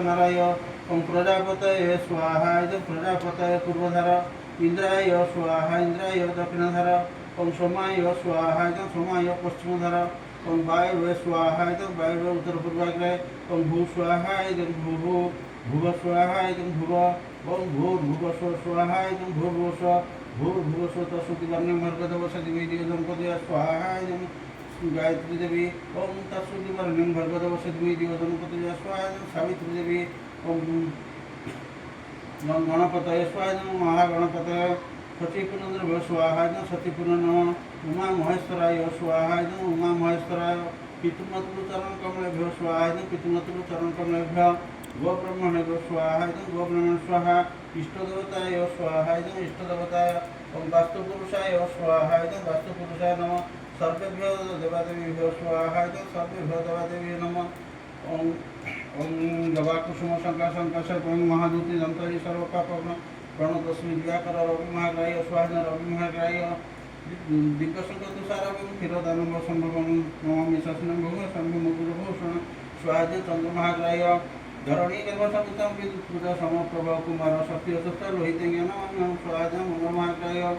नाराय ओं प्रजापतये स्वाहा इदं प्रजापतये पूर्वधर इंद्राय स्वाहा इंद्राय दक्षिणधर ओं सोमाय स्वाहा इदं सोमाय पश्चिमधर ओं वायवे स्वाहा इदं वायवे उत्तरपूर्वाग्रे ओं भू स्वाहा इदं भू भुव स्वाहा इदं भुव ओं भूर्भुवस्व स्वाहा इदं भूर्भुवस्व भूर्भुवस्व तत्सुतिवर्ण्यं भर्गदेवस्य दिवदंपति स्वाहा इदं गायत्री देवी ओं तत्सुतिवर्ण्यं भर्गदेवस्य दिवदंपति स्वाहा इदं सावित्री देवी ओं गणपतये स्वाहा इदं महागणपतये सतीपुनन्द्र स्वाहा इदं सतीपुनः उमा महेश्वराय स्वाहा इदं उमा महेश्वराय पितृमातृचरण कमलेभ्यो स्वाहा इदं पितृमातृचरण कमलेभ्यो गोब्रह्मणेभ्यो स्वाहा इदं गोब्रह्मण स्वाहा इष्टदेवताय स्वाहा इदं इष्टदेवताय ओं वास्तुपुरुषाय स्वाहा इदं वास्तुपुरुषाय नमः सर्वेभ्यो देवादेवीभ्यो स्वाहा इदं सर्वेभ्यो देवादेवीभ्यो नमः ओं ओं गवाकुसुम शंकर महादूति दंतरी सर्वपापग्न प्रणतस्मी दिवाकर रवि महाग्राह्य स्वाहा रवि महाग्राह्य दिग्गसंग तुषारवं क्षीरदानव संभवं नमामि शशिनं भूमि शम्भुमुकुरभूषण स्वाहा चंद्र महाग्राह्य धरणी गर्भसंहितं विद्युत्पूजा समप्रभ कुमार सत्यसुत लोहितेन नमामि स्वाहा मंगल महाग्राह्य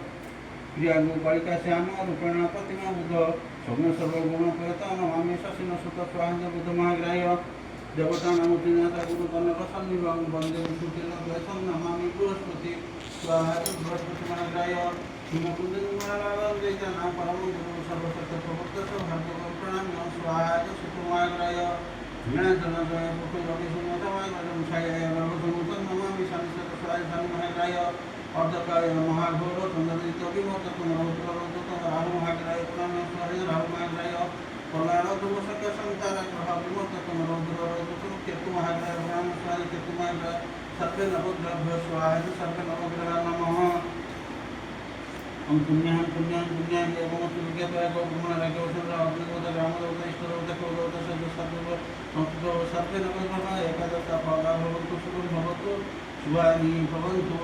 प्रियांगु बालिका श्याम रूपेण प्रतिमा बुध सौम्य सर्वगुण प्रयत नमामि शशिन सुत स्वाहा बुध महाग्राह्य देवता नामोत्तीर्णता गुरु कनक सन्निभं वंदे विष्णुतेन द्वैतं नमामि बृहस्पति स्वाहा बृहस्पति महाग्राह्य हिमकुंडमालावंदेता नाम परम गुरु सर्वसत्य प्रवर्तक भाग्यवं प्रणाम्य स्वाहा सुत महाग्राह्य वीणाजनजय पुत्र रवि सुमतमय नजं छायाय नवसमुतं नमामि शान्तिसत स्वाहा शान्ति महाग्राह्य अर्धकाय महाघोर चंद्रदित विमोचक नवोत्तरोदक राहु महाग्राह्य प्रणाम्य स्वाहा राहु महाग्राह्य कल्याण दुर्गसंख्या संतान ग्रह विमोचक नवोत्तरोदक केतु महाग्राह्य प्रणाम्य स्वाहा केतु महाग्राह्य सर्वे नवग्रह स्वाहा सर्वे नवग्रह नमः ओं पुण्यां पुण्यां पुण्यां एवं सुविज्ञातया गौब्रह्मणाय गौचन्द्र अग्निदेवता रामदेवता इष्टदेवता कुलदेवता सर्वे संस्कृतो सर्वे नवग्रहाः एकादश फला भवन्तु शुभं भवतु शुभानि भवन्तु